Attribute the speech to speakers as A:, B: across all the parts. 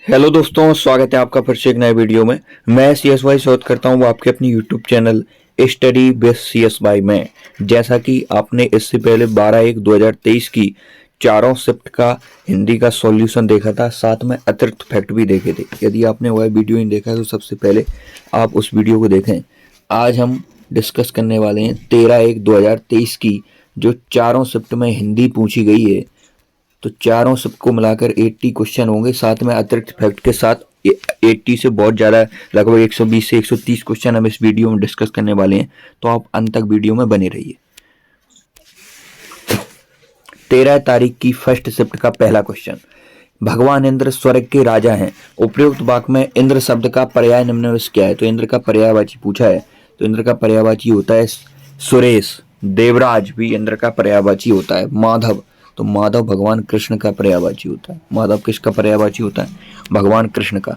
A: Hello दोस्तों, स्वागत है आपका फिर से एक नए वीडियो में। मैं CS भाई शोध करता हूँ वो आपके अपनी YouTube channel study with CS भाई में। जैसा कि आपने इससे पहले 12/1/2023 की चारों शिफ्ट का हिंदी का सॉल्यूशन देखा था, साथ में अतिरिक्त फैक्ट भी देखे थे। यदि आपने वह वीडियो नहीं देखा है तो सबसे पहले आप उस वीडियो को देखें। आज हम डिस्कस करने वाले हैं 13/1/2023 की जो चारों शिफ्ट में हिंदी पूछी गई है। तो चारों सबको मिलाकर 80 क्वेश्चन होंगे, साथ में अतिरिक्त फैक्ट के साथ 80 से बहुत ज़्यादा, लगभग 120 से 130 क्वेश्चन हम इस वीडियो में डिस्कस करने वाले हैं। तो आप अंत तक वीडियो में बने रहिए। 13 तारीख की फर्स्ट शिफ्ट का पहला क्वेश्चन, भगवान इंद्र स्वर्ग के राजा हैं। उपयुक्त वाक्य में इंद्र शब्द का पर्याय निम्नलिखित में क्या है? तो इंद्र का पर्यायवाची पूछा है, तो इंद्र का पर्यायवाची होता है सुरेश। देवराज भी इंद्र का पर्यायवाची होता है। माधव, तो माधव भगवान कृष्ण का पर्यायवाची होता है। माधव किसका पर्यायवाची होता है? भगवान कृष्ण का।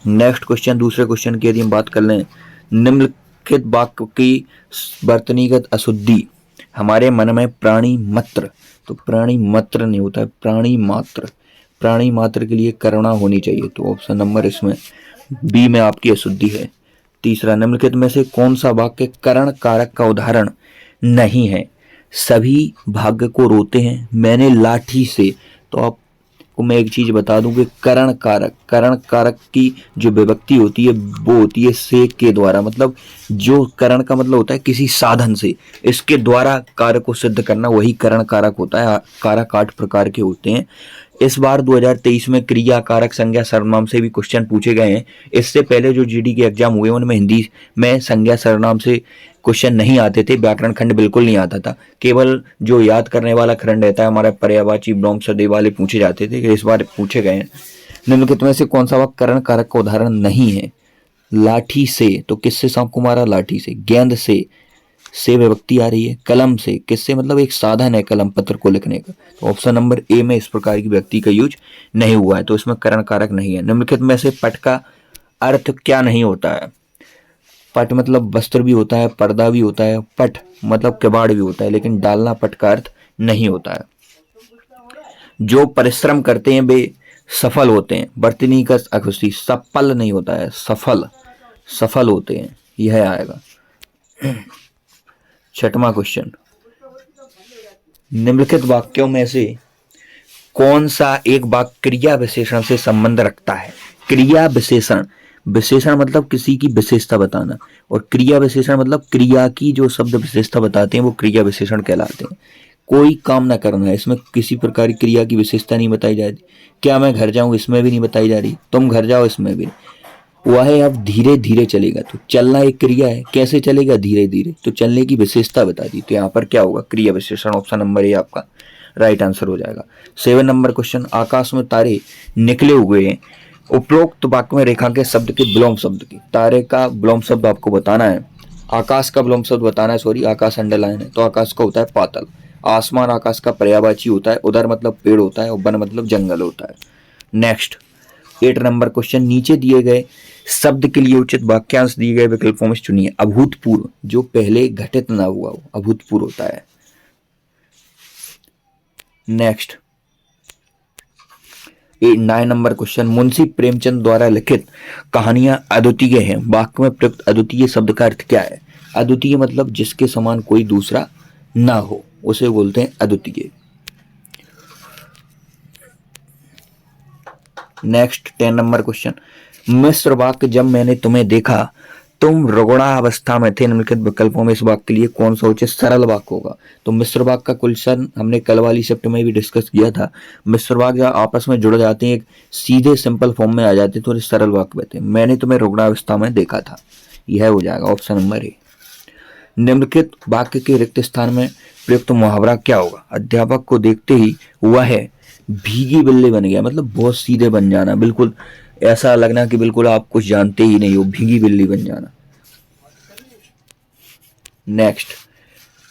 A: नेक्स्ट क्वेश्चन, दूसरे क्वेश्चन की यदि हम बात कर लें, निम्नलिखित वाक्य की वर्तनीगत अशुद्धि, हमारे मन में प्राणी मात्र, तो प्राणी मात्र नहीं होता है, प्राणी मात्र। प्राणी मात्र के लिए करुणा होनी चाहिए, तो ऑप्शन नंबर इसमें बी में आपकी अशुद्धि है। तीसरा, निम्नलिखित में से कौन सा वाक्य करण कारक का उदाहरण नहीं है? सभी भाग्य को रोते हैं मैंने लाठी से। तो आपको मैं एक चीज बता दूं कि करण कारक की जो विभक्ति होती है वो होती है से के द्वारा, मतलब जो करण का मतलब होता है किसी साधन से, इसके द्वारा कार्य को सिद्ध करना, वही करण कारक होता है। कारक 8 प्रकार के होते हैं। इस बार 2023 में क्रिया कारक संज्ञा सर्वनाम से भी क्वेश्चन पूछे गए हैं। इससे पहले जो जीडी के एग्जाम हुए उनमें हिंदी में संज्ञा सर्वनाम से क्वेश्चन नहीं आते थे, व्याकरण खंड बिल्कुल नहीं आता था। केवल जो याद करने वाला खंड रहता है हमारा पर्यायवाची ब्रह्म सदैव वाले पूछे जाते थे, इस बार पूछे गए हैं। निम्नलिखित में से कौन सा वाक्य करण कारक का उदाहरण नहीं है? लाठी से, तो किससे सांप को मारा? लाठी से। गेंद से विभक्ति आ रही है। कलम से, किससे, मतलब एक साधन है कलम पत्र को लिखने का। तो ऑप्शन नंबर ए में इस प्रकार की व्यक्ति का यूज नहीं हुआ है, तो इसमें करण कारक नहीं है। निम्नलिखित में से पट का अर्थ क्या नहीं होता है? पट मतलब वस्त्र भी होता है, पर्दा भी होता है, पट मतलब किवाड़ भी होता है, लेकिन डालना पट का अर्थ नहीं होता है। जो परिश्रम करते हैं वे सफल होते हैं। वर्तनी का अकुस्ती, सफल नहीं होता है, सफल होते हैं, यह आएगा। छठवां क्वेश्चन, निम्नलिखित वाक्यों में से कौन सा एक वाक्य क्रिया विशेषण से संबंध रखता है? क्रिया विशेषण, विशेषण मतलब किसी की विशेषता बताना, और क्रिया विशेषण मतलब क्रिया की जो शब्द विशेषता बताते हैं वो क्रिया विशेषण कहलाते हैं। कोई काम ना करना है, इसमें किसी प्रकार की क्रिया की विशेषता नहीं बताई जा रही। क्या मैं घर जाऊं, इसमें भी नहीं बताई जा रही। तुम घर जाओ, इसमें भी। वह अब धीरे धीरे चलेगा, तो चलना एक क्रिया है, कैसे चलेगा? धीरे धीरे। तो चलने की विशेषता बता दी, तो यहाँ पर क्या होगा? क्रिया विशेषण। ऑप्शन नंबर ए आपका राइट आंसर हो जाएगा। 7 नंबर क्वेश्चन, आकाश में तारे निकले हुए हैं। उपरोक्त वाक्य में रेखांकित शब्द के विलोम शब्द की, तारे का विलोम शब्द आपको बताना है, आकाश का विलोम शब्द बताना है, सॉरी आकाश अंडरलाइन है, तो आकाश का होता है पातल। आसमान आकाश का पर्यायवाची होता है, उधर मतलब पेड़ होता है, और वन मतलब जंगल होता है। नेक्स्ट 8 नंबर क्वेश्चन, नीचे दिए गए शब्द के लिए उचित वाक्यांश दिए गए विकल्पों में चुनिए। अभूतपूर्व, जो पहले घटित ना हुआ हो, अभूतपूर्व होता है। Next 9 number question, Munshi Premchand द्वारा लिखित कहानियां अद्वितीय हैं। वाक्य में प्रयुक्त अद्वितीय शब्द का अर्थ क्या है? अद्वितीय मतलब जिसके समान कोई दूसरा ना हो, उसे बोलते हैं अद्वितीय। नेक्स्ट 10 नंबर क्वेश्चन, मिश्र वाक्य, जब मैंने तुम्हें देखा तुम रुग्णावस्था में थे। निम्नलिखित विकल्पों में इस वाक्य के लिए कौन सा उचित सरल वाक्य होगा? तो मिश्र वाक्य का क्वेश्चन हमने कल वाली शिफ्ट में भी डिस्कस किया था। मिश्र वाक्य जब आपस में जुड़ जाते हैं, एक सीधे सिंपल फॉर्म में आ जाते हैं, तो सरल वाक्य बते हैं। मैंने तुम्हें रुग्णावस्था में देखा था, यह हो जाएगा ऑप्शन नंबर ए। निम्नलिखित वाक्य के रिक्त स्थान में प्रयुक्त मुहावरा क्या होगा? अध्यापक को देखते ही वह भीगी बिल्ली बन गया, मतलब बहुत सीधे बन जाना, बिल्कुल ऐसा लगना कि बिल्कुल आप कुछ जानते ही नहीं हो, भीगी बिल्ली बन जाना। नेक्स्ट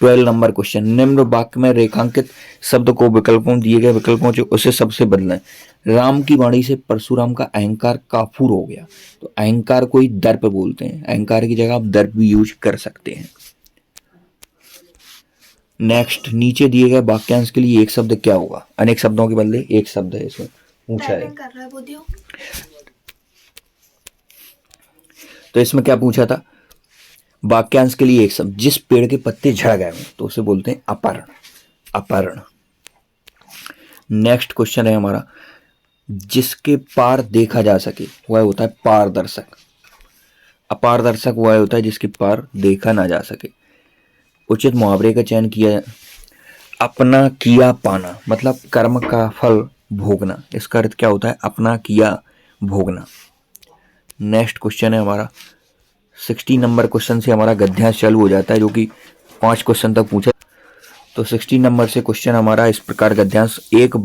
A: 12 नंबर क्वेश्चन, निम्न वाक्य में रेखांकित शब्द को विकल्पों दिए गए विकल्पों से उसे सबसे बदलें। राम की वाणी से परशुराम का अहंकार काफूर हो गया। तो अहंकार को ही दर्प बोलते हैं, अहंकार की जगह आप दर्प भी यूज कर सकते हैं। नेक्स्ट, नीचे दिए गए वाक्यांश के लिए एक शब्द क्या होगा? अनेक शब्दों के बदले एक शब्द है इसमें, पूछा है। तो इसमें क्या पूछा था, वाक्यांश के लिए एक शब्द, जिस पेड़ के पत्ते झड़ गए हों तो उसे बोलते हैं अपर्ण, अपर्ण। नेक्स्ट क्वेश्चन है हमारा, जिसके पार देखा जा सके वह होता है पारदर्शक, अपारदर्शक वह होता है जिसके पार देखा ना जा सके। उचित मुहावरे का चयन किया। अपना किया पाना मतलब कर्म का फल भोगना, इसका अर्थ क्या होता है, अपना किया भोगना। नेक्स्ट क्वेश्चन है हमारा 60 नंबर क्वेश्चन से हमारा गद्यांश चालू हो जाता है, जो कि 5 क्वेश्चन तक पूछा। तो 60 नंबर से क्वेश्चन हमारा इस प्रकार गद्यांश, एक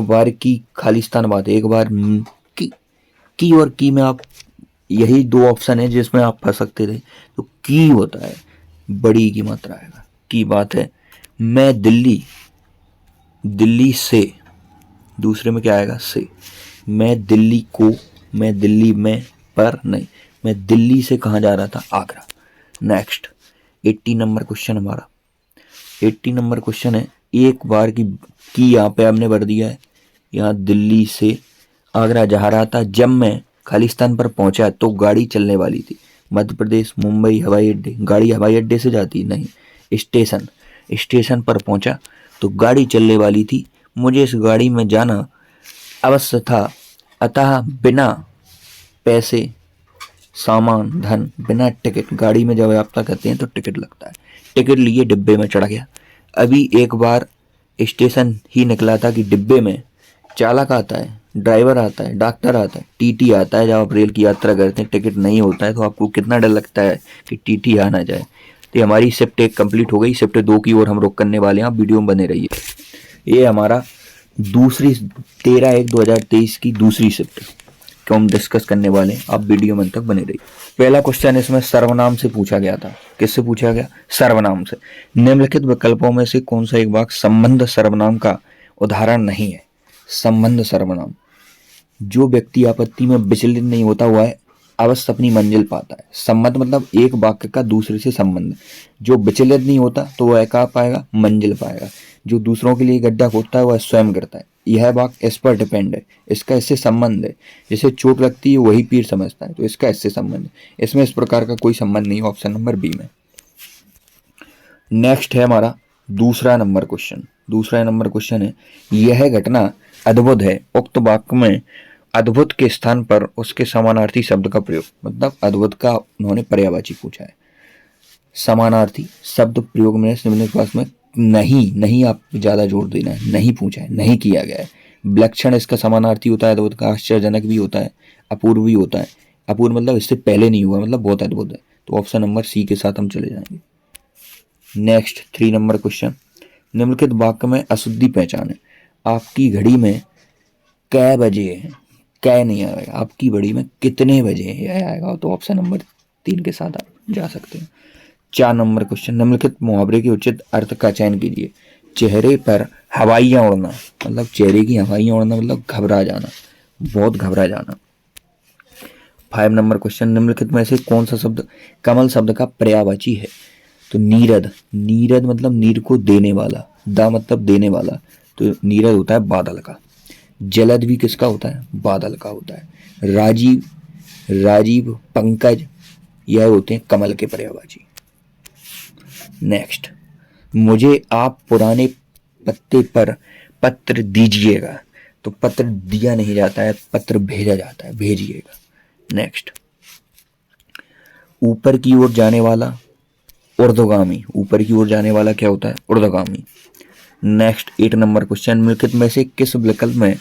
A: बार की खालिस्तान बात है, एक बार की और की में आप, यही दो ऑप्शन है जिसमें आप फंस सकते थे। तो की होता है बड़ी की मात्रा आएगा, की बात है। मैं दिल्ली से, दूसरे में क्या आएगा, से। मैं दिल्ली को, मैं दिल्ली में, पर नहीं, मैं दिल्ली से कहाँ जा रहा था, आगरा। नेक्स्ट 80 नंबर क्वेश्चन हमारा, 80 नंबर क्वेश्चन है, एक बार की यहाँ पे हमने भर दिया है, यहाँ दिल्ली से आगरा जा रहा था, जब मैं खालिस्तान पर पहुंचा तो गाड़ी चलने वाली थी। मध्य प्रदेश, मुंबई हवाई अड्डे, गाड़ी हवाई अड्डे से जाती नहीं, स्टेशन पर पहुंचा तो गाड़ी चलने वाली थी, मुझे इस गाड़ी में जाना अवश्य था, अतः बिना पैसे, सामान, धन, बिना टिकट, गाड़ी में जब यात्रा करते हैं तो टिकट लगता है, टिकट लिए डिब्बे में चढ़ गया। अभी एक बार स्टेशन ही निकला था कि डिब्बे में चालक आता है, ड्राइवर आता है, डॉक्टर आता है, टीटी आता है। जब आप रेल की यात्रा करते हैं टिकट नहीं होता है तो आपको कितना डर लगता है कि टीटी आ ना जाए। तो हमारी शिफ्ट 1 कंप्लीट हो गई, शिफ्ट 2 की ओर हम रुक करने वाले हैं, आप वीडियो में बने रहिए। ये हमारा दूसरी 13/1/2023 की दूसरी शिफ्ट को हम डिस्कस करने वाले हैं, आप वीडियो में तक बने रहिए। पहला क्वेश्चन इसमें सर्वनाम से पूछा गया था। किससे पूछा गया, सर्वनाम से। निम्नलिखित विकल्पों में से कौन सा एक वाक्य संबंध सर्वनाम का उदाहरण नहीं है। संबंध सर्वनाम, जो व्यक्ति आपत्ति में विचलित नहीं होता वह अवश्य अपनी मंजिल पाता है। संबंध मतलब एक वाक्य का दूसरे से संबंध, जो विचलित नहीं होता तो वह कहाँ पाएगा, मंजिल पाएगा। जो दूसरों के लिए गड्ढा खोदता है वह स्वयं गिरता है। यह वाक्य इस पर डिपेंड है, इसका इससे संबंध है। जैसे चोट लगती है वही पीर समझता है, तो इसका इससे संबंध है। इसमें इस प्रकार का कोई संबंध नहीं, ऑप्शन नंबर बी में। नेक्स्ट है हमारा दूसरा नंबर क्वेश्चन। दूसरा नंबर क्वेश्चन है, यह घटना अद्भुत है, उक्त वाक्य में अद्भुत के स्थान पर उसके समानार्थी शब्द का प्रयोग, मतलब अद्भुत का उन्होंने पर्यायवाची पूछा है। समानार्थी शब्द प्रयोग में निम्नलिखित वाक्य में नहीं आप ज्यादा जोर देना है, नहीं पूछा है, नहीं किया गया है। विलक्षण इसका समानार्थी होता है अद्भुत का, आश्चर्यजनक भी होता है, अपूर्व भी होता है। अपूर्व मतलब इससे पहले नहीं हुआ, मतलब बहुत अद्भुत है। तो ऑप्शन नंबर सी के साथ हम चले जाएंगे। नेक्स्ट 3 नंबर क्वेश्चन, निम्नलिखित वाक्य में अशुद्धि पहचाने। आपकी घड़ी में कै बजे है, कै नहीं आएगा, आपकी घड़ी में कितने बजे है यह आएगा। तो ऑप्शन नंबर 3 के साथ आप जा सकते हैं। 4 नंबर क्वेश्चन, निम्नलिखित मुहावरे के उचित अर्थ का चयन कीजिए। चेहरे पर हवाइयाँ उड़ना, मतलब चेहरे की हवाइयाँ उड़ना मतलब घबरा जाना, बहुत घबरा जाना। 5 नंबर क्वेश्चन, निम्नलिखित में से कौन सा शब्द कमल शब्द का पर्यायवाची है। तो नीरद, नीरद मतलब नीर को देने वाला, दा मतलब देने वाला, तो नीरद होता है बादल का। जलद भी किसका होता है, बादल का होता है। राजीव, राजीव, पंकज, यह होते हैं कमल के पर्यायवाची। नेक्स्ट, मुझे आप पुराने पत्ते पर पत्र दीजिएगा। तो पत्र दिया नहीं जाता है, पत्र भेजा जाता है, भेजिएगा। नेक्स्ट, ऊपर की ओर जाने वाला ऊर्ध्वगामी, ऊपर की ओर जाने वाला क्या होता है, ऊर्ध्वगामी। नेक्स्ट 8 नंबर क्वेश्चन, निम्नलिखित में से किस विकल्प में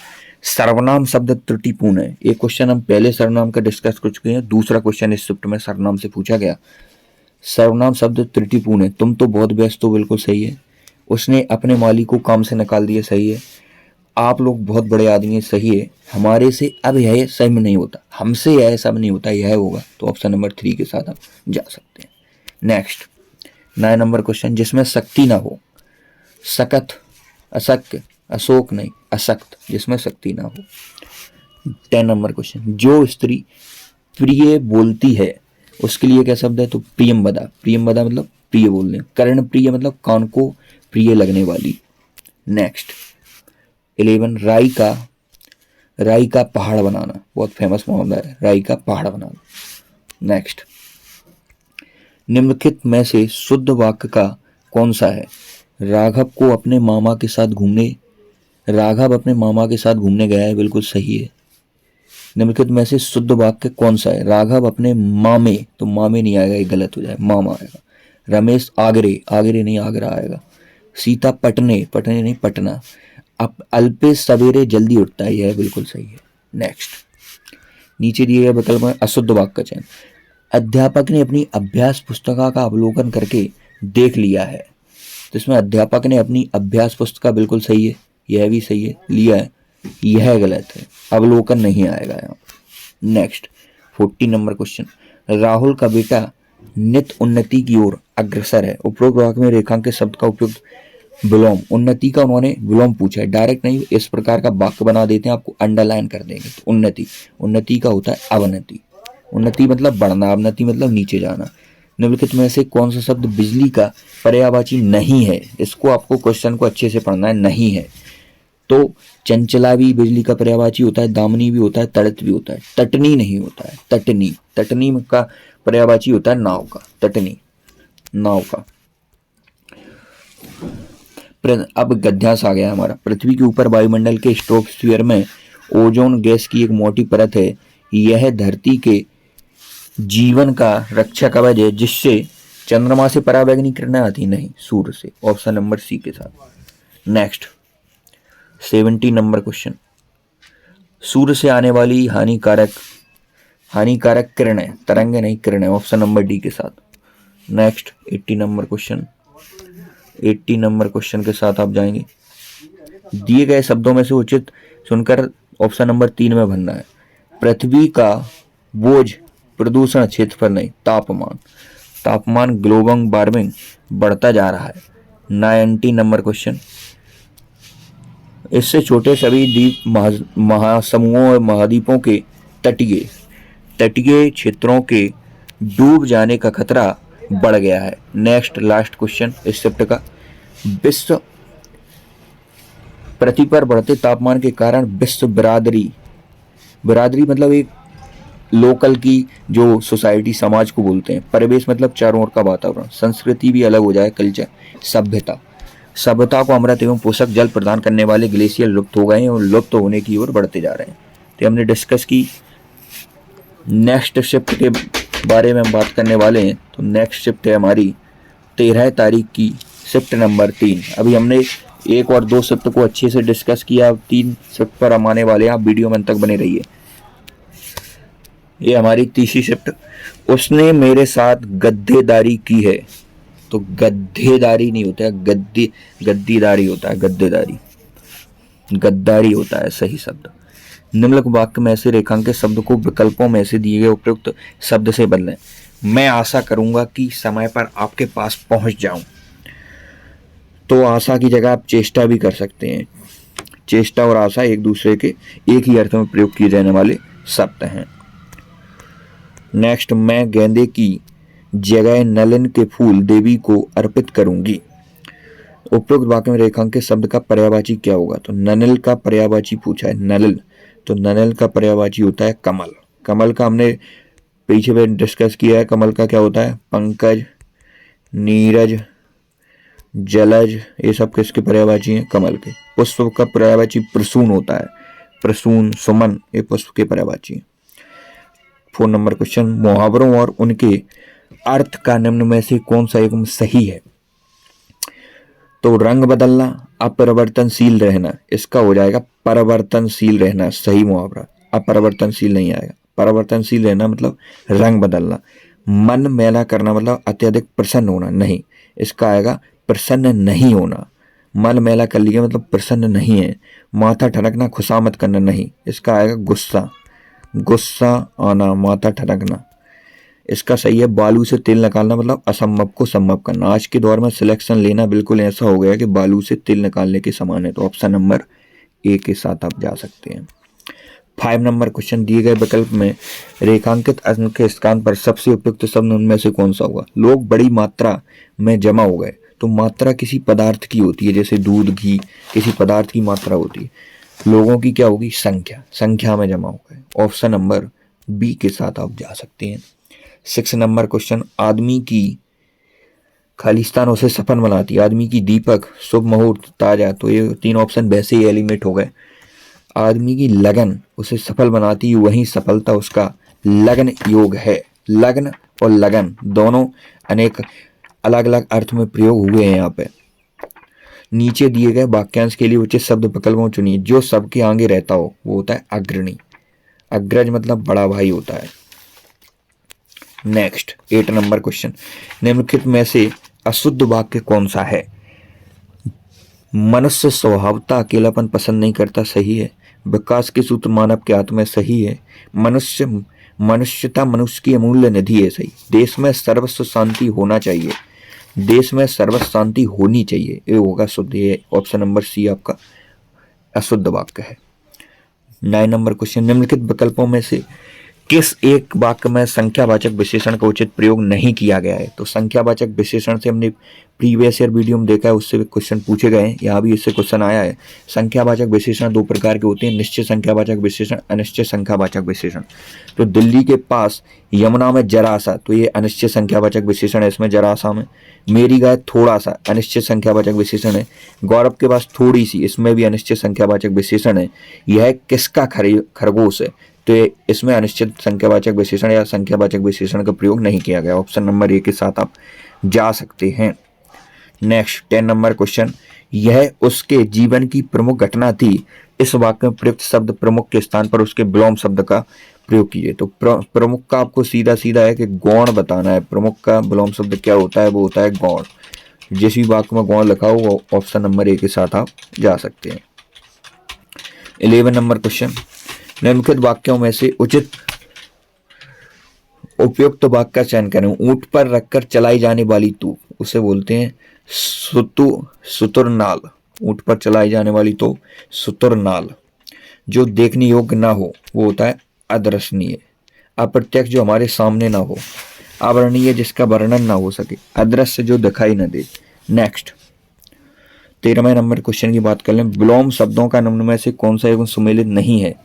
A: सर्वनाम शब्द त्रुटिपूर्ण है। एक क्वेश्चन हम पहले सर्वनाम का डिस्कस कर चुके हैं, दूसरा क्वेश्चन इस शिफ्ट में सर्वनाम से पूछा गया। सर्वनाम शब्द त्रुटिपूर्ण है, तुम तो बहुत व्यस्त हो, बिल्कुल सही है। उसने अपने मालिक को काम से निकाल दिया, सही है। आप लोग बहुत बड़े आदमी हैं, सही है। हमारे से अब यह सब नहीं होता, हमसे यह सब नहीं होता, यह होगा। तो ऑप्शन नंबर 3 के साथ हम जा सकते हैं। नेक्स्ट 9 नंबर क्वेश्चन, जिसमें शक्ति ना हो। सकत, अशक्य, अशोक नहीं, अशक्त, जिसमें शक्ति ना हो। 10 नंबर क्वेश्चन, जो स्त्री प्रिय बोलती है उसके लिए क्या शब्द है। तो प्रियंवदा, प्रियंवदा मतलब प्रिय बोलने। कर्ण प्रिय मतलब कान को प्रिय लगने वाली। नेक्स्ट 11 राई का पहाड़ बनाना, बहुत फेमस मामला है, राई का पहाड़ बनाना। नेक्स्ट, निम्नलिखित में से शुद्ध वाक्य का कौन सा है? राघव अपने मामा के साथ घूमने गया है, बिल्कुल सही है। निम्नलिखित में से शुद्ध वाक्य कौन सा है? राघव अपने मामे, तो मामे नहीं आएगा, ये गलत हो जाए, मामा आएगा। रमेश आगरे नहीं, आगरा आएगा। सीता पटने नहीं, पटना। अब अल्पेश सवेरे जल्दी उठता है, यह बिल्कुल सही है। नेक्स्ट, नीचे दिए गए विकल्प में अशुद्ध वाक्य का चयन। अध्यापक ने अपनी अभ्यास पुस्तिका का अवलोकन करके देख लिया है, तो इसमें अध्यापक ने अपनी अभ्यास पुस्तिका, बिल्कुल सही है, यह भी सही है, लिया है, यह गलत है, अवलोकन नहीं आएगा यहाँ। नेक्स्ट, 40 नंबर क्वेश्चन, राहुल का बेटा नित उन्नति की ओर अग्रसर है। उपरोक्त वाक्य में रेखांकित शब्द का उपयुक्त विलोम, उन्नति का उन्होंने विलोम पूछा है, डायरेक्ट नहीं, इस प्रकार का वाक्य बना देते हैं, आपको अंडरलाइन कर देंगे। तो उन्नति का होता है अवनति। उन्नति मतलब बढ़ना, अवनति मतलब नीचे जाना। निम्नलिखित में से कौन सा शब्द बिजली का पर्यायवाची नहीं है? इसको आपको क्वेश्चन को अच्छे से पढ़ना है, नहीं है। तो चंचला भी बिजली का पर्यायवाची होता है, दामिनी भी होता है, तड़ित भी होता है, तटनी नहीं होता है। तटनी का पर्यायवाची होता है नाव का, तटनी, नाव का। अब गद्यांश आ गया हमारा। पृथ्वी के ऊपर वायुमंडल के स्ट्रोपोस्फियर में ओजोन गैस की एक मोटी परत है, यह धरती के जीवन का रक्षा कवच है, जिससे चंद्रमा से पराबैंगनी किरणें आती नहीं, सूर्य से। ऑप्शन नंबर सी के साथ। नेक्स्ट, 70 नंबर क्वेश्चन, सूर्य से आने वाली हानिकारक किरणें, तरंगे नहीं, किरणें। ऑप्शन नंबर डी के साथ। नेक्स्ट, 80 नंबर क्वेश्चन के साथ आप जाएंगे। दिए गए शब्दों में से उचित सुनकर ऑप्शन नंबर 3 में भरना है। पृथ्वी का बोझ प्रदूषण, क्षेत्रफल नहीं, तापमान ग्लोबल वार्मिंग बढ़ता जा रहा है। 90 नंबर क्वेश्चन, इससे छोटे सभी द्वीप महासमूहों और महाद्वीपों के तटीय क्षेत्रों के डूब जाने का खतरा बढ़ गया है। नेक्स्ट, लास्ट क्वेश्चन इस शिफ्ट का, विश्व पृथ्वी पर बढ़ते तापमान के कारण विश्व बिरादरी मतलब एक लोकल की जो सोसाइटी, समाज को बोलते हैं। परिवेश मतलब चारों ओर का वातावरण। संस्कृति भी अलग हो जाए, कल्चर। सभ्यता को अमृत एवं पोषक जल प्रदान करने वाले ग्लेशियर लुप्त हो गए हैं और लुप्त होने की ओर बढ़ते जा रहे हैं। तो हमने डिस्कस की। नेक्स्ट शिफ्ट के बारे में हम बात करने वाले हैं। तो नेक्स्ट शिफ्ट है हमारी 13 तारीख की, शिफ्ट नंबर 3। अभी हमने 1 और 2 शिफ्ट को अच्छे से डिस्कस किया, 3 शिफ्ट पर हम आने वाले हैं, आप वीडियो में अंत तक बने रहिए। ये हमारी तीसरी शिफ्ट, उसने मेरे साथ गद्देदारी की है। तो गद्देदारी नहीं होता है, गद्दीदारी होता है, गद्दारी होता है सही शब्द। निम्नलिखित वाक्य में से रेखांकित शब्द को विकल्पों में से दिए गए उपयुक्त शब्द से बदलें। मैं आशा करूंगा कि समय पर आपके पास पहुंच जाऊं। तो आशा की जगह आप चेष्टा भी कर सकते हैं। चेष्टा और आशा एक दूसरे के एक ही अर्थ में प्रयोग किए जाने वाले शब्द हैं। नेक्स्ट, मैं गेंदे की जगह नलिन के फूल देवी को अर्पित करूंगी। उपयुक्त वाक्य में रेखांकित शब्द का पर्यायवाची क्या होगा? तो ननिल का पर्यायवाची पूछा है, नलिल। तो ननिल का पर्यायवाची होता है कमल। कमल का हमने पीछे में डिस्कस किया है। कमल का क्या होता है? पंकज, नीरज, जलज, ये सब किसके पर्यायवाची हैं? कमल के। पुष्प का पर्यायवाची प्रसून होता है, प्रसून, सुमन, ये पुष्प के पर्यायवाची हैं। 4 नंबर क्वेश्चन, मुहावरों और उनके अर्थ का निम्न में से कौन सा एकदम सही है? तो रंग बदलना, अपरिवर्तनशील रहना, इसका हो जाएगा परिवर्तनशील रहना सही मुहावरा। अपरिवर्तनशील नहीं आएगा। परिवर्तनशील रहना मतलब रंग बदलना। मन मैला करना मतलब अत्यधिक प्रसन्न होना, नहीं, इसका आएगा प्रसन्न नहीं होना। मन मैला कर लिया मतलब प्रसन्न नहीं है। माथा ठनकना, खुशामद करना, नहीं, इसका आएगा गुस्सा आना, माथा ठनकना। इसका सही है बालू से तेल निकालना मतलब असंभव को संभव करना। आज के दौर में सिलेक्शन लेना बिल्कुल ऐसा हो गया कि बालू से तेल निकालने के समान है। तो ऑप्शन नंबर ए के साथ आप जा सकते हैं। 5 नंबर क्वेश्चन, दिए गए विकल्प में रेखांकित अंक के स्थान पर सबसे उपयुक्त शब्द उनमें से कौन सा होगा? लोग बड़ी मात्रा में जमा हो गए। तो मात्रा किसी पदार्थ की होती है, जैसे दूध, घी, किसी पदार्थ की मात्रा होती है। लोगों की क्या होगी? संख्या, संख्या में जमा होगा। ऑप्शन नंबर बी के साथ आप जा सकते हैं। 6 नंबर क्वेश्चन, आदमी की खालिस्तान उसे सफल बनाती है। आदमी की दीपक, शुभ मुहूर्त, ताजा, तो ये 3 ऑप्शन वैसे ही एलिमिनेट हो गए। आदमी की लगन उसे सफल बनाती है, वही सफलता उसका लगन योग है। लगन और लगन दोनों अनेक अलग अलग अर्थ में प्रयोग हुए हैं यहाँ पे। नीचे दिए गए वाक्यांश के लिए उचित शब्द विकल्पों चुनिए। जो सबके आगे रहता हो वो होता है अग्रणी। अग्रज मतलब बड़ा भाई होता है। नेक्स्ट 8 नंबर क्वेश्चन, निम्नलिखित में से अशुद्ध वाक्य कौन सा है? मनुष्य स्वभावतः अकेलापन पसंद नहीं करता, सही है। विकास के सूत्र मानव के हाथ में, सही है। मनुष्यता मनुष्य की अमूल्य निधि है, सही। देश में सर्वस्व शांति होना चाहिए, देश में सर्वस्व शांति होनी चाहिए, ये होगा शुद्ध। ये ऑप्शन नंबर सी आपका अशुद्ध वाक्य है। 9 नंबर क्वेश्चन, निम्नलिखित विकल्पों में से किस एक वाक्य में संख्यावाचक विशेषण का उचित प्रयोग नहीं किया गया है? तो संख्यावाचक विशेषण से हमने प्रीवियस ईयर वीडियो में देखा है, उससे भी क्वेश्चन पूछे गए हैं, यहाँ भी इससे क्वेश्चन आया है। संख्यावाचक विशेषण 2 प्रकार के होते हैं, निश्चित संख्यावाचक विशेषण, अनिश्चित संख्यावाचक विशेषण। तो दिल्ली के पास यमुना में जरा सा, तो ये अनिश्चित संख्यावाचक विशेषण है इसमें, जरा सा में। मेरी गाय थोड़ा सा, अनिश्चित संख्यावाचक विशेषण है। गौरव के पास थोड़ी सी, इसमें भी अनिश्चित संख्यावाचक विशेषण है। यह किसका खरगोश है? तो इसमें अनिश्चित संख्यावाचक विशेषण या संख्यावाचक विशेषण का प्रयोग नहीं किया गया। ऑप्शन नंबर ए के साथ आप जा सकते हैं। नेक्स्ट 10 नंबर क्वेश्चन, यह उसके जीवन की प्रमुख घटना थी। इस वाक्य में प्रयुक्त शब्द प्रमुख के स्थान पर उसके विलोम शब्द का प्रयोग कीजिए। तो प्रमुख का आपको सीधा सीधा है कि गौण बताना है। प्रमुख का विलोम शब्द क्या होता है? वो होता है गौण। जिस भी वाक्य में गौण लिखा हो वो ऑप्शन नंबर ए के साथ आप जा सकते हैं। 11 नंबर क्वेश्चन, निम्नलिखित वाक्यों में से उचित उपयुक्त वाक्य का चयन करें। ऊंट पर रखकर चलाई जाने वाली तोप, उसे बोलते हैं सुतुरनाल। ऊंट पर चलाई जाने वाली तोप सुतुरनाल। जो देखने योग्य ना हो वो होता है अदर्शनीय। अप्रत्यक्ष, जो हमारे सामने ना हो। अवर्णनीय, जिसका वर्णन ना हो सके। अदृश्य, जो दिखाई न दे। नेक्स्ट 13वें नंबर क्वेश्चन की बात कर लें। विलोम शब्दों का निम्न में से कौन सा एवं सुमेलित नहीं है?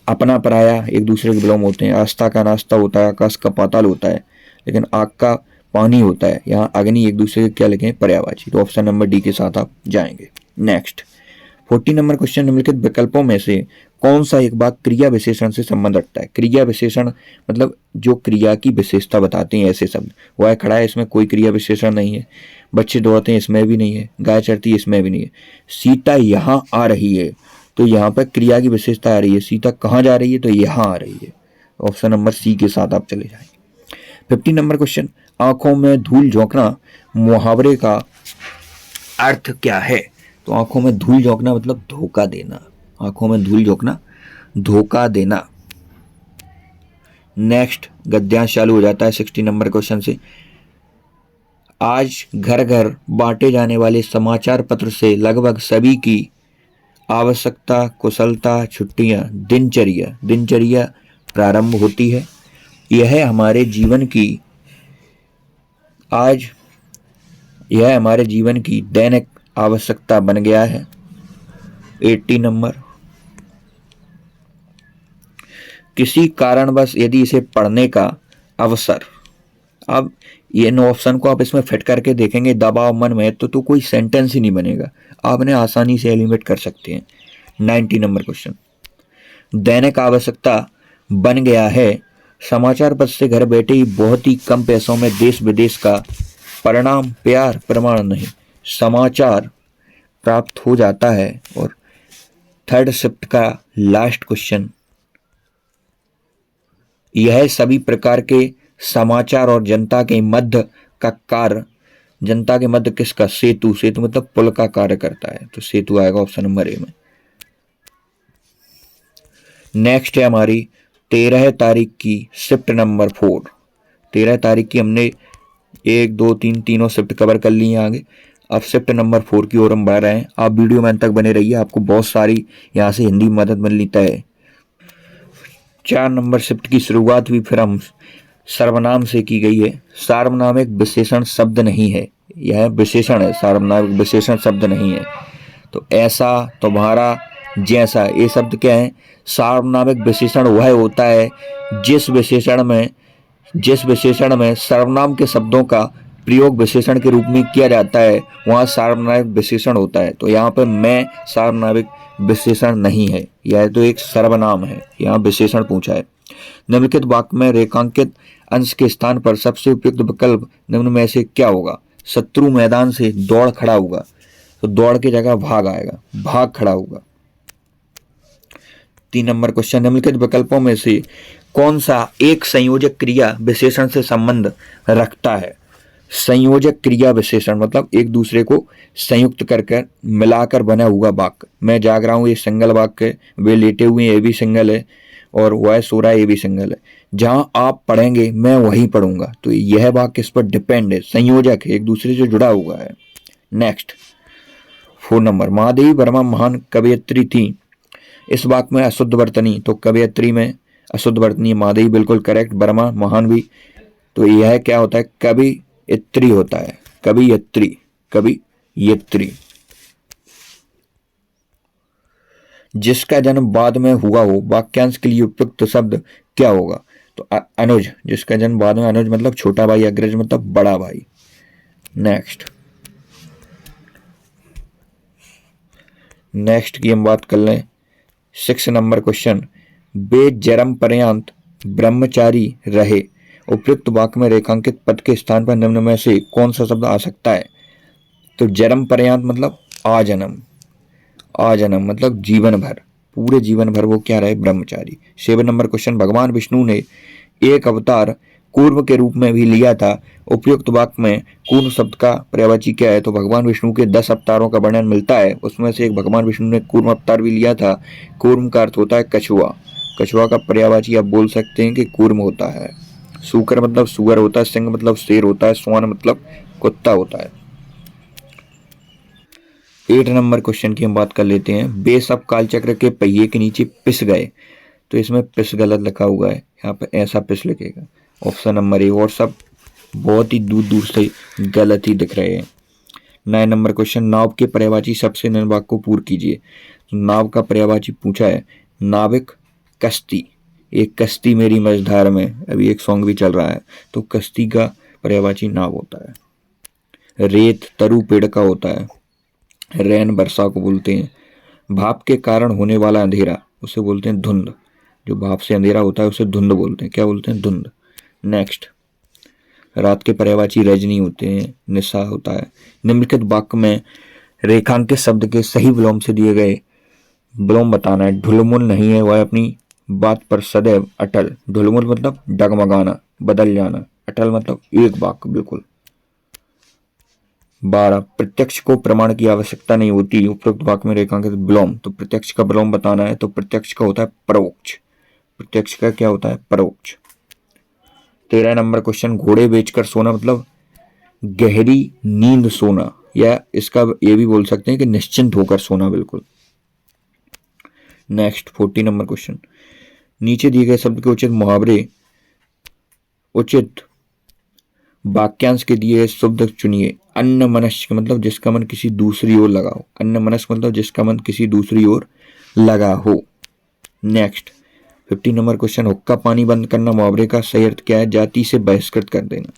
A: अपना पराया एक दूसरे के विलोम होते हैं। आस्था का नास्ता होता है, आकाश का पाताल होता है, लेकिन आग का पानी होता है। यहाँ अग्नि एक दूसरे के क्या लिखें? पर्यायवाची। तो ऑप्शन नंबर डी के साथ आप जाएंगे। नेक्स्ट 14 नंबर क्वेश्चन, निम्नलिखित विकल्पों में से कौन सा एक वाक्य क्रिया विशेषण से संबंध रखता है? क्रिया विशेषण मतलब जो क्रिया की विशेषता बताते हैं ऐसे शब्द। वह खड़ा है, इसमें कोई क्रिया विशेषण नहीं है। बच्चे दौड़ते हैं, इसमें भी नहीं है। गाय चरती है, इसमें भी नहीं है। सीता यहाँ आ रही है, तो यहाँ पर क्रिया की विशेषता आ रही है। सीता कहाँ जा रही है? तो यहाँ आ रही है। ऑप्शन नंबर सी के साथ आप चले जाएंगे। 15 नंबर क्वेश्चन, आंखों में धूल झोंकना मुहावरे का अर्थ क्या है? तो आंखों में धूल झोंकना मतलब धोखा देना। आंखों में धूल झोंकना, धोखा देना। नेक्स्ट गद्यांश चालू हो जाता है 16 नंबर क्वेश्चन से। आज घर घर बांटे जाने वाले समाचार पत्र से लगभग सभी की आवश्यकता, कुशलता, छुट्टियां, दिनचर्या प्रारंभ होती है। यह हमारे जीवन की दैनिक आवश्यकता बन गया है। 80 नंबर, किसी कारणवश यदि इसे पढ़ने का अवसर, अब ये नो ऑप्शन को आप इसमें फिट करके देखेंगे दबाव मन में तो कोई सेंटेंस ही नहीं बनेगा। आप इन्हें आसानी से एलिमिनेट कर सकते हैं। 90 नंबर क्वेश्चन, दैनिक आवश्यकता बन गया है। समाचार पत्र से घर बैठे ही बहुत ही कम पैसों में देश विदेश का परिणाम, प्यार, प्रमाण नहीं, समाचार प्राप्त हो जाता है। और थर्ड शिफ्ट का लास्ट क्वेश्चन, यह सभी प्रकार के समाचार और जनता के मध्य का कार्य, जनता के मध्य किसका? सेतु मतलब पुल का कार्य करता है। तो सेतु आएगा ऑप्शन नंबर ए में। नेक्स्ट है हमारी 13 तारीख की शिफ्ट नंबर 4। 13 तारीख की हमने 1, 2, 3 तीनों शिफ्ट कवर कर ली है आगे। अब शिफ्ट नंबर 4 की ओर हम बढ़ रहे हैं। आप वीडियो में अंत तक बने रहिए, आपको बहुत सारी यहाँ से हिंदी मदद मिलनी तय है। 4 नंबर शिफ्ट की शुरुआत भी फिर हम सर्वनाम से की गई है। सर्वनाम एक विशेषण शब्द नहीं है, यह विशेषण है, सार्वनामिक विशेषण शब्द नहीं है। तो ऐसा, तुम्हारा, जैसा, ये शब्द क्या है? सार्वनामिक विशेषण वह होता है जिस विशेषण में सर्वनाम के शब्दों का प्रयोग विशेषण के रूप में किया जाता है, वहां सार्वनामिक विशेषण होता है। तो यहाँ पे मैं सार्वनामिक विशेषण नहीं है, यह तो एक सर्वनाम है, यहाँ विशेषण पूछा है। निम्नलिखित वाक्य में रेखांकित अंश के स्थान पर सबसे उपयुक्त विकल्प निम्न में से क्या होगा? शत्रु मैदान से दौड़ खड़ा होगा, तो दौड़ की जगह भाग आएगा, भाग खड़ा होगा। 3 नंबर क्वेश्चन, निम्नलिखित विकल्पों में से कौन सा एक संयोजक क्रिया विशेषण से संबंध रखता है? संयोजक क्रिया विशेषण मतलब एक दूसरे को संयुक्त कर मिलाकर बना हुआ वाक्य। मैं जाग रहा हूं, ये सिंगल वाक्य है। वे लेटे हुए, ये भी सिंगल है। और वह सो रहा है, ये भी सिंगल है। जहां आप पढ़ेंगे मैं वहीं पढ़ूंगा, तो यह वाक्य इस पर डिपेंड है, संयोजक है, एक दूसरे से जुड़ा हुआ है। नेक्स्ट 4 नंबर, महादेवी वर्मा महान कवयित्री थी, इस वाक्य में अशुद्ध वर्तनी, तो कवयित्री में अशुद्ध वर्तनी, महादेवी बिल्कुल करेक्ट, वर्मा महान भी। तो यह क्या होता है? कवयित्री होता है, कवयित्री, कवयित्री। जिसका जन्म बाद में हुआ हो, वाक्यांश के लिए उपयुक्त शब्द क्या होगा? तो अनुज, जिसका जन्म बाद में, अनुज मतलब छोटा भाई, अग्रज मतलब बड़ा भाई। नेक्स्ट की हम बात कर लें 6 नंबर क्वेश्चन, वे जन्म पर्यंत ब्रह्मचारी रहे, उपयुक्त वाक्य में रेखांकित पद के स्थान पर निम्न में से कौन सा शब्द आ सकता है? तो जन्म पर्यंत मतलब आजन्म, आजन्म मतलब जीवन भर, पूरे जीवन भर वो क्या रहे? ब्रह्मचारी। 7 नंबर क्वेश्चन, भगवान विष्णु ने एक अवतार कूर्म के रूप में भी लिया था, उपयुक्त वाक्य में कूर्म शब्द का पर्यायवाची क्या है? तो भगवान विष्णु के 10 अवतारों का वर्णन मिलता है, उसमें से एक भगवान विष्णु ने कूर्म अवतार भी लिया था। कूर्म का अर्थ होता है कछुआ, कछुआ का पर्यायवाची आप बोल सकते हैं कि कूर्म होता है। सूकर मतलब सुअर होता है, सिंह मतलब शेर होता है, स्वान मतलब कुत्ता होता है। 8 नंबर क्वेश्चन की हम बात कर लेते हैं, वे सब कालचक्र के पहिए के नीचे पिस गए, तो इसमें पिस गलत लिखा हुआ है, यहाँ पे ऐसा पिस लिखेगा। ऑप्शन नंबर ए, और सब बहुत ही दूर दूर से गलत ही दिख रहे हैं। 9 नंबर क्वेश्चन, नाव के पर्यायवाची सबसे निम्न वाक्य को पूर्ण कीजिए। नाव का पर्यायवाची पूछा है, नाविक, कश्ती, एक कश्ती मेरी मझधार में, अभी एक सॉन्ग भी चल रहा है, तो कश्ती का पर्यायवाची नाव होता है। रेत तरु पेड़ का होता है, रैन वर्षा को बोलते हैं। भाप के कारण होने वाला अंधेरा उसे बोलते हैं धुंध, जो भाप से अंधेरा होता है उसे धुंध बोलते हैं, क्या बोलते हैं? धुंध। नेक्स्ट, रात के पर्यायवाची रजनी होते हैं, निशा होता है। निम्नलिखित वाक्य में रेखांकित शब्द के सही विलोम से दिए गए विलोम बताना है। ढुलमुल नहीं है, वह अपनी बात पर सदैव अटल, ढुलमुल मतलब डगमगाना, बदल जाना, अटल मतलब एक वाक्य बिल्कुल। 12, प्रत्यक्ष को प्रमाण की आवश्यकता नहीं होती, उपरोक्त वाक्य में रेखांकित विलोम, तो प्रत्यक्ष का विलोम बताना है, तो प्रत्यक्ष का होता है परोक्ष, प्रत्यक्ष का क्या होता है? परोक्ष। 13 नंबर क्वेश्चन, घोड़े बेचकर सोना मतलब गहरी नींद सोना, या इसका ये भी बोल सकते हैं कि निश्चिंत होकर सोना बिल्कुल। नेक्स्ट 14 नंबर क्वेश्चन, नीचे दिए गए शब्द के उचित मुहावरे, उचित वाक्यांश के दिए शब्द चुनिए। अन्नमनस्क मतलब जिसका मन किसी दूसरी ओर लगा हो, अन्नमनस्क मतलब जिसका मन किसी दूसरी ओर लगा हो। नेक्स्ट 15 नंबर क्वेश्चन, हुक्का पानी बंद करना मुहावरे का सही अर्थ क्या है? जाति से बहिष्कृत कर देना,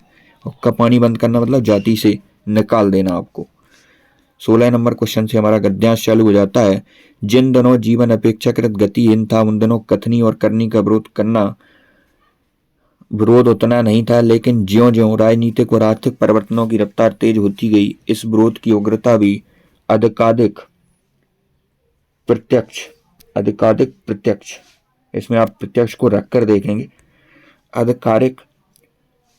A: हुक्का पानी बंद करना मतलब जाति से निकाल देना आपको। 16 नंबर क्वेश्चन से हमारा गद्यांश चालू हो जाता है, जिन दिनों जीवन अपेक्षाकृत गतिहीन था, उन दिनों कथनी और करनी का विरोध उतना नहीं था, लेकिन ज्यों ज्यों राजनीतिक और आर्थिक परिवर्तनों की रफ्तार तेज होती गई, इस विरोध की उग्रता भी अधिकाधिक प्रत्यक्ष, इसमें आप प्रत्यक्ष को रखकर देखेंगे, अधिकारिक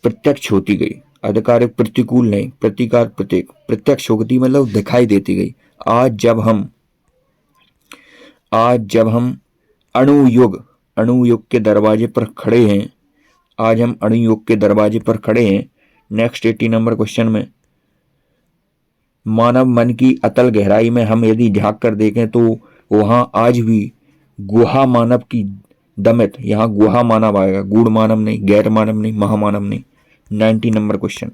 A: प्रत्यक्ष होती गई, अधिकारिक प्रतिकूल नहीं, प्रतिकार प्रत्येक, प्रत्यक्ष होती मतलब दिखाई देती गई। आज जब हम अणुयुग के दरवाजे पर खड़े हैं, आज हम अणुयुग के दरवाजे पर खड़े हैं। नेक्स्ट 80 नंबर क्वेश्चन में, मानव मन की अतल गहराई में हम यदि झांक कर देखें तो वहां आज भी गुहा मानव की दमित, यहां गुहा मानव आएगा, गूढ़ मानव नहीं, गैर मानव नहीं, महामानव नहीं। 90 नंबर क्वेश्चन,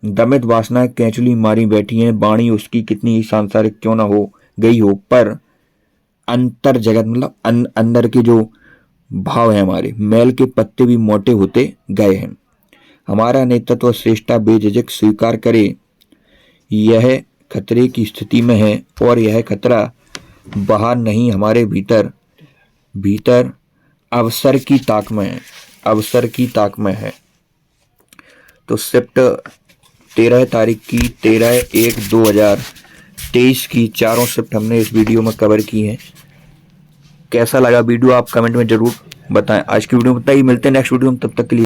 A: दमित वासनाएं कैंचुली मारी बैठी हैं, वाणी उसकी कितनी ही सांसारिक क्यों ना हो गई हो, पर अंतर जगत मतलब अंदर के जो भाव है हमारे, मैल के पत्ते भी मोटे होते गए हैं। हमारा नेतृत्व श्रेष्ठता बेझिझक स्वीकार करे, यह खतरे की स्थिति में है, और यह खतरा बाहर नहीं हमारे भीतर भीतर अवसर की ताक में है, अवसर की ताक में है। तो शिफ्ट 13 तारीख की 13/1/2023 की चारों शिफ्ट हमने इस वीडियो में कवर की हैं। कैसा लगा वीडियो आप कमेंट में जरूर बताएं। आज की वीडियो में इतना ही, मिलते हैं नेक्स्ट वीडियो में, तब तक के लिए।